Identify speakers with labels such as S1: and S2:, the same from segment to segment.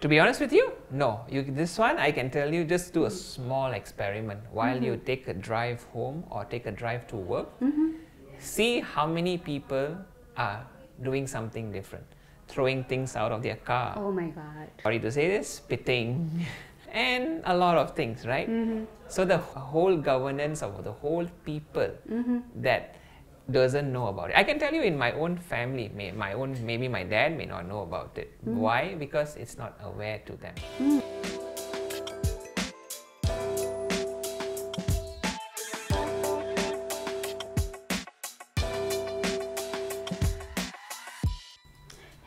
S1: To be honest with you, no. This one, I can tell you, just do a small experiment while you take a drive home or take a drive to work. See how many people are doing something different, throwing things out of their car.
S2: Oh my God.
S1: Sorry to say this, spitting, and a lot of things, right? So the whole governance of the whole people that doesn't know about it. I can tell you in my own family, maybe my dad may not know about it. Why? Because it's not aware to them.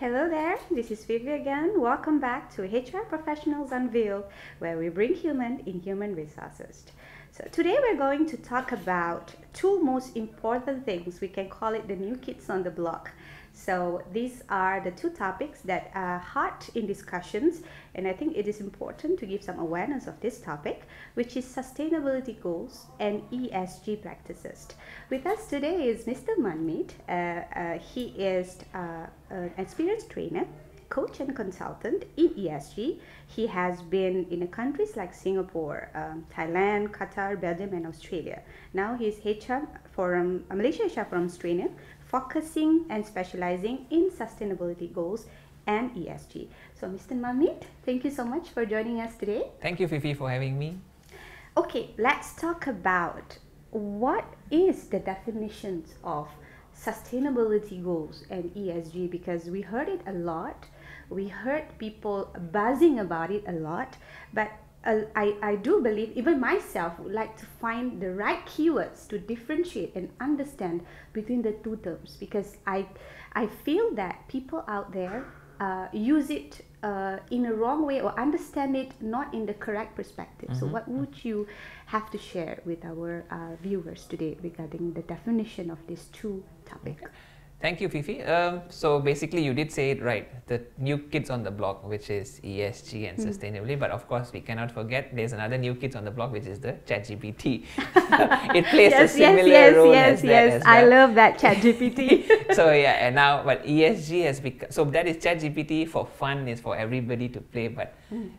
S2: Hello there, this is Fifi again. Welcome back to HR Professionals Unveiled, where we bring human in human resources. So today we're going to talk about two most important things. We can call it the new kids on the block. So these are the two topics that are hot in discussions, and I think it is important to give some awareness of this topic, which is sustainability goals and ESG practices. With us today is Mr. Manmeet. He is an experienced trainer, coach and consultant in ESG. He has been in countries like Singapore, Thailand, Qatar, Belgium and Australia. Now he is Malaysia HR Forums trainer, focusing and specializing in sustainability goals and ESG. So Mr. Manmeet, thank you so much for joining us today.
S1: Thank you, Fifi, for having me.
S2: Okay, let's talk about what is the definitions of sustainability goals and ESG, because we heard it a lot. We heard people buzzing about it a lot, but I do believe, even myself, would like to find the right keywords to differentiate and understand between the two terms, because I feel that people out there use it in a wrong way or understand it not in the correct perspective. So what would you have to share with our viewers today regarding the definition of these two topics?
S1: Thank you, Fifi. So basically you did say it right, the new kids on the block, which is ESG and sustainability, but of course we cannot forget there's another new kids on the block, which is the ChatGPT. It plays a similar role as that as well.
S2: I love that ChatGPT.
S1: So yeah, and now, but ESG has become, so that is ChatGPT for fun, is for everybody to play, but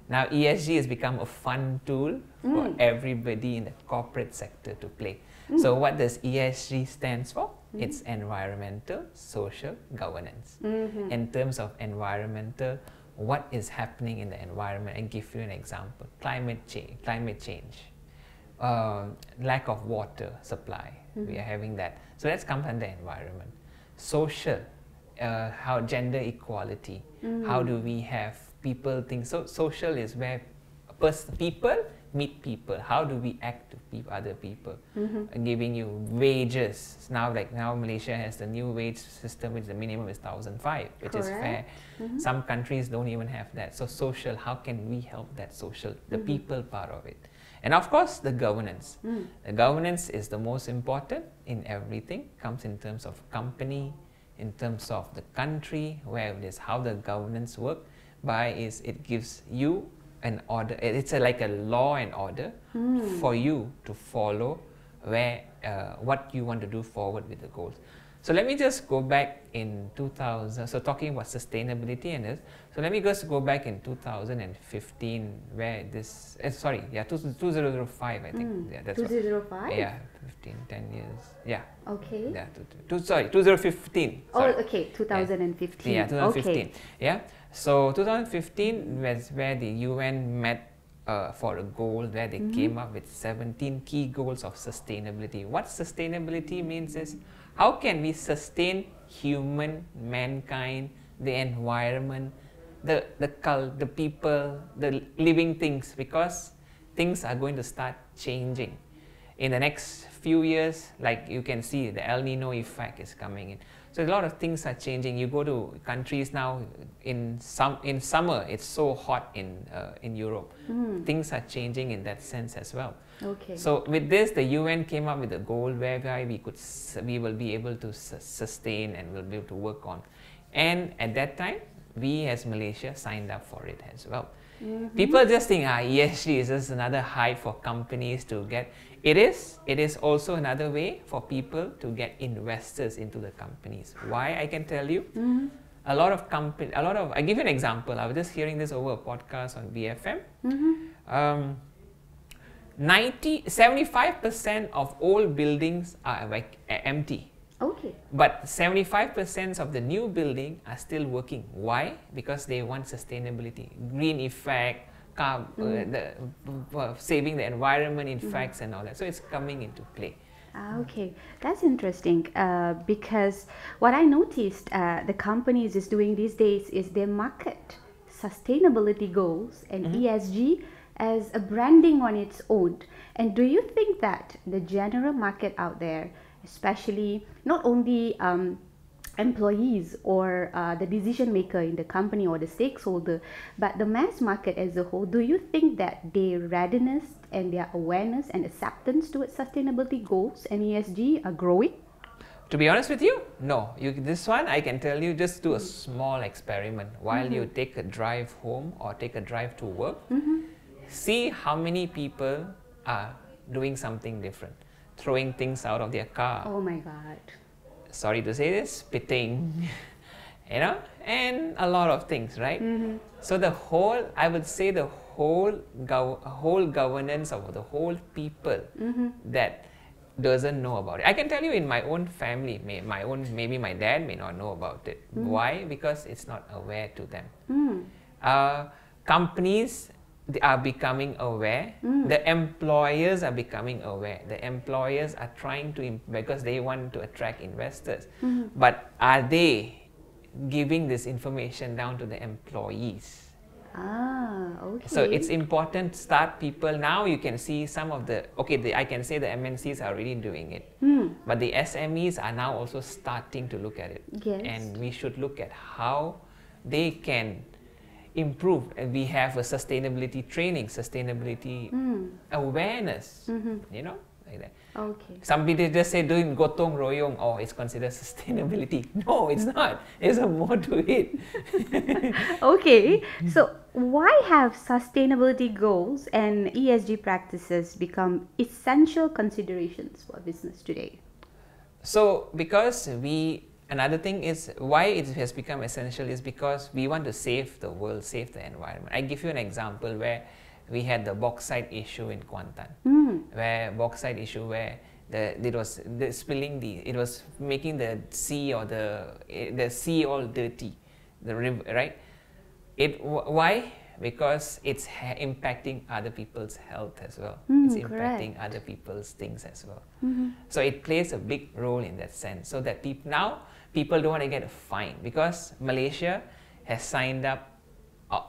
S1: now ESG has become a fun tool for everybody in the corporate sector to play. So what does ESG stands for? It's environmental, social, governance. In terms of environmental, what is happening in the environment? And give you an example: climate change, lack of water supply. We are having that. So that comes under environment. Social, how gender equality. How do we have people think? So social is where people meet people. How do we act to other people? Giving you wages. Now Malaysia has the new wage system, which the minimum is 1,005, which is fair. Some countries don't even have that. So social, how can we help that social, the people part of it? And of course, the governance. The governance is the most important in everything. Comes in terms of company, in terms of the country, where it is how the governance work by is it gives you an order. It's like a law and order for you to follow where what you want to do forward with the goals. So let me just go back in 2000. So talking about sustainability and this. So let me just go back in 2015 where this. 2005 I think. Yeah, that's
S2: 2005.
S1: Yeah, 10 years. Yeah.
S2: Okay.
S1: Yeah. 2015.
S2: Sorry. Oh, okay. 2015.
S1: Yeah, 2015.
S2: Okay.
S1: Yeah. So 2015 was where the UN met for a goal where they came up with 17 key goals of sustainability. What sustainability means is how can we sustain mankind, the environment, the people, the living things, because things are going to start changing. In the next few years, like you can see, the El Nino effect is coming in. So a lot of things are changing. You go to countries now, in summer, it's so hot in Europe. Things are changing in that sense as well.
S2: Okay.
S1: So with this, the UN came up with a goal whereby we will be able to sustain and will be able to work on. And at that time, we as Malaysia signed up for it as well. People just think, ESG is just another hype for companies to get. It is also another way for people to get investors into the companies. Why? I can tell you. a lot of companies, I give you an example. I was just hearing this over a podcast on BFM. 75% of old buildings are like empty.
S2: Okay.
S1: But 75% of the new building are still working. Why? Because they want sustainability, green effect, saving the environment effects and all that. So it's coming into play.
S2: Okay, that's interesting because what I noticed the companies is doing these days is they market sustainability goals and ESG as a branding on its own. And do you think that the general market out there, especially not only employees or the decision maker in the company or the stakeholder, but the mass market as a whole, do you think that their readiness and their awareness and acceptance towards sustainability goals and ESG are growing?
S1: To be honest with you, no. This one I can tell you, just do a small experiment while you take a drive home or take a drive to work. See how many people are doing something different, throwing things out of their car.
S2: Oh my God.
S1: Sorry to say this, spitting, you know, and a lot of things, right? So the whole, I would say the whole governance of the whole people that doesn't know about it. I can tell you in my own family, maybe my dad may not know about it. Why? Because it's not aware to them. Companies, they are becoming aware. The employers are becoming aware. The employers are trying to, because they want to attract investors. But are they giving this information down to the employees?
S2: Okay.
S1: So it's important to start people. Now you can see some of the, I can say the MNCs are already doing it. But the SMEs are now also starting to look at it.
S2: Yes.
S1: And we should look at how they can improve, and we have a sustainability training, sustainability awareness, you know, like that.
S2: Okay.
S1: Some people just say doing gotong royong, oh, it's considered sustainability. No, it's not. There's a more to it.
S2: Okay, so why have sustainability goals and ESG practices become essential considerations for business today?
S1: So, because another thing is why it has become essential is because we want to save the world, save the environment. I give you an example where we had the bauxite issue in Kuantan, it was making the sea or the sea all dirty, the river, right? Why? Because it's impacting other people's health as well. It's impacting other people's things as well. So it plays a big role in that sense. So that now people don't want to get a fine because Malaysia has signed up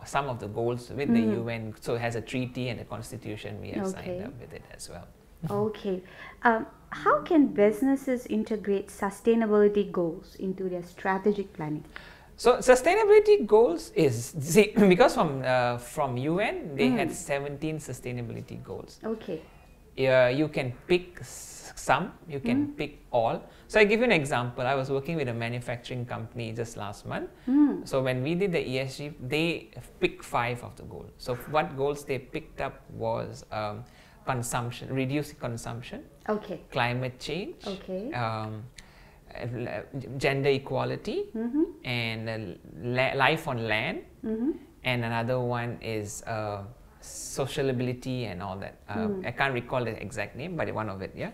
S1: some of the goals with the UN. So it has a treaty and a constitution. We have signed up with it as well.
S2: Okay. How can businesses integrate sustainability goals into their strategic planning?
S1: So sustainability goals is, because from UN, they had 17 sustainability goals.
S2: Okay.
S1: You can pick some, you can pick all. So I give you an example. I was working with a manufacturing company just last month. So when we did the ESG, they picked 5 of the goals. So what goals they picked up was consumption, reduce consumption, climate change, gender equality, and life on land, and another one is sociability and all that. I can't recall the exact name, but one of it, yeah.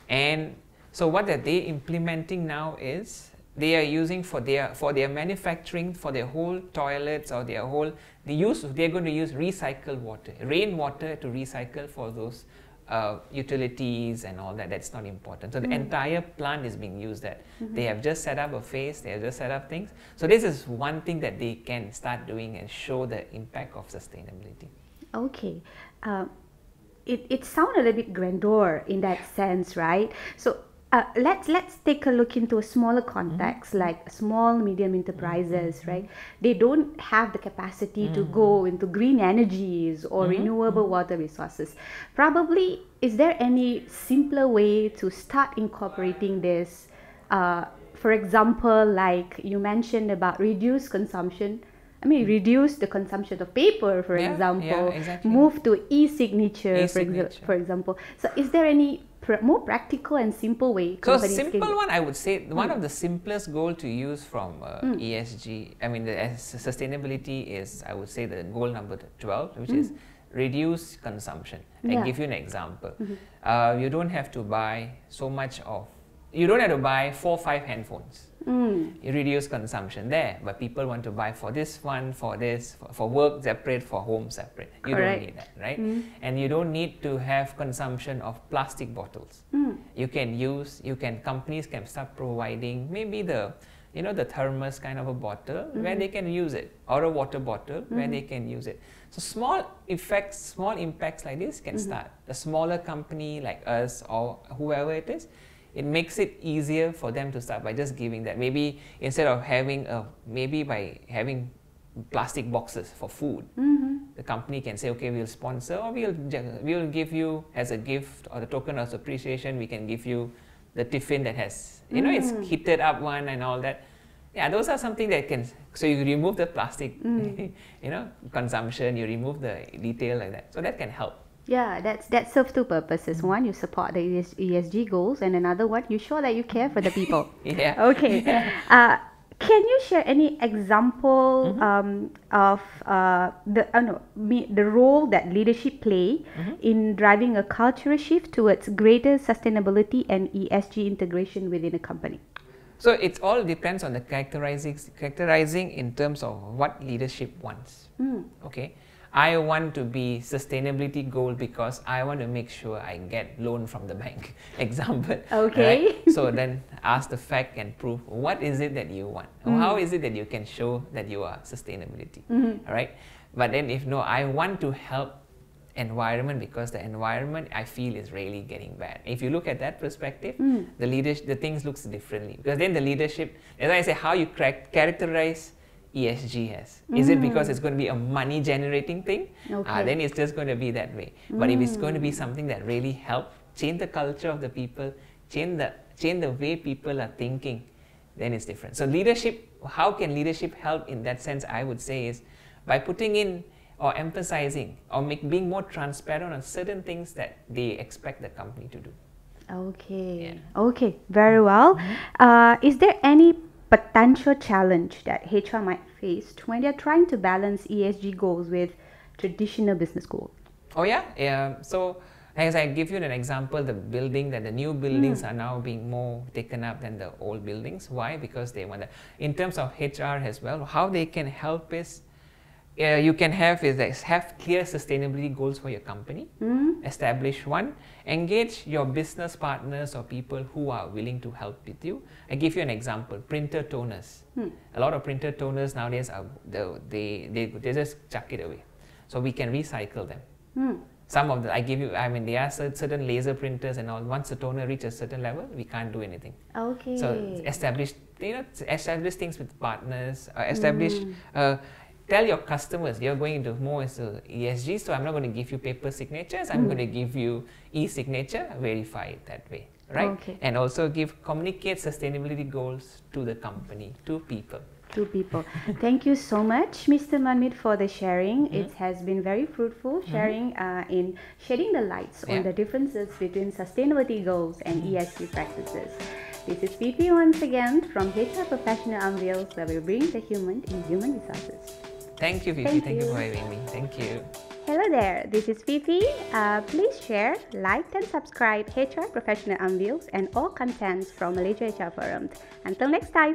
S1: And so what are they implementing now is they are using for their manufacturing, for their whole toilets or their whole, they're going to use recycled water, rainwater to recycle for those utilities and all that. That's not important. So the entire plant is being used that. They have just set up a phase, they have just set up things. So this is one thing that they can start doing and show the impact of sustainability.
S2: Okay. It sounded a bit grandeur in that sense, right? So let's take a look into a smaller context, like small, medium enterprises, right? They don't have the capacity to go into green energies or renewable water resources. Probably, is there any simpler way to start incorporating this? For example, like you mentioned about reduced consumption. I mean, reduce the consumption of paper, for example,
S1: exactly.
S2: move to e-signature, for example. So is there any more practical and simple way companies
S1: can... So simple one, I would say, one of the simplest goal to use from ESG, I mean, the sustainability is, I would say, the goal number 12, which is reduce consumption. I give you an example. You don't have to buy so much of, you don't have to buy 4 or 5 handphones. You reduce consumption there, but people want to buy for this one, for this, for work separate, for home separate. You don't need that, right? And you don't need to have consumption of plastic bottles. You can use, companies can start providing maybe the, the thermos kind of a bottle where they can use it, or a water bottle where they can use it. So small effects, small impacts like this can start. A smaller company like us or whoever it is, it makes it easier for them to start by just giving that. Maybe instead of having maybe by having plastic boxes for food, the company can say, okay, we'll sponsor, or we'll give you as a gift or the token of appreciation, we can give you the tiffin that has, it's heated up one and all that. Yeah, those are something that can, so you remove the plastic, consumption, you remove the detail like that. So that can help.
S2: Yeah, that serves two purposes. One, you support the ESG goals, and another one, you show that you care for the people. Okay. Can you share any example of the role that leadership play in driving a cultural shift towards greater sustainability and ESG integration within a company?
S1: So it all depends on the characterizing in terms of what leadership wants. Okay. I want to be sustainability goal because I want to make sure I get loan from the bank. Example.
S2: Okay.
S1: Right? So then ask the fact and proof. What is it that you want? How is it that you can show that you are sustainability? All right. But then if no, I want to help environment because the environment I feel is really getting bad. If you look at that perspective, the things looks differently, because then the leadership, as I say, how you characterize ESG has. Is it because it's going to be a money generating thing? Then it's just going to be that way. But if it's going to be something that really helps change the culture of the people, change the way people are thinking, then it's different. So leadership, how can leadership help in that sense, I would say, is by putting in or emphasizing or being more transparent on certain things that they expect the company to do.
S2: Okay. Okay, very well. Is there any potential challenge that HR might face when they're trying to balance ESG goals with traditional business goals?
S1: Oh yeah, so as I give you an example, the new buildings are now being more taken up than the old buildings. Why? Because they want to, in terms of HR as well, how they can help is, you can have clear sustainability goals for your company, establish one, engage your business partners or people who are willing to help with you. I give you an example, printer toners. A lot of printer toners nowadays, they just chuck it away. So we can recycle them. Some of the, there are certain laser printers and all, once the toner reaches a certain level, we can't do anything.
S2: Okay.
S1: So establish things with partners, tell your customers you're going into more into ESG, so I'm not going to give you paper signatures, I'm going to give you e-signature, verify it that way, right?
S2: Okay.
S1: And also communicate sustainability goals to the company, to people.
S2: Thank you so much, Mr. Manmeet, for the sharing. It has been very fruitful sharing in shedding the lights on the differences between sustainability goals and ESG practices. This is Fifi once again from HR Professional Unveiled, where we bring the human in human resources.
S1: Thank you, Fifi. Thank you for having me. Thank you.
S2: Hello there, this is Fifi. Please share, like and subscribe HR Professional Unveiled and all contents from Malaysia HR Forum. Until next time.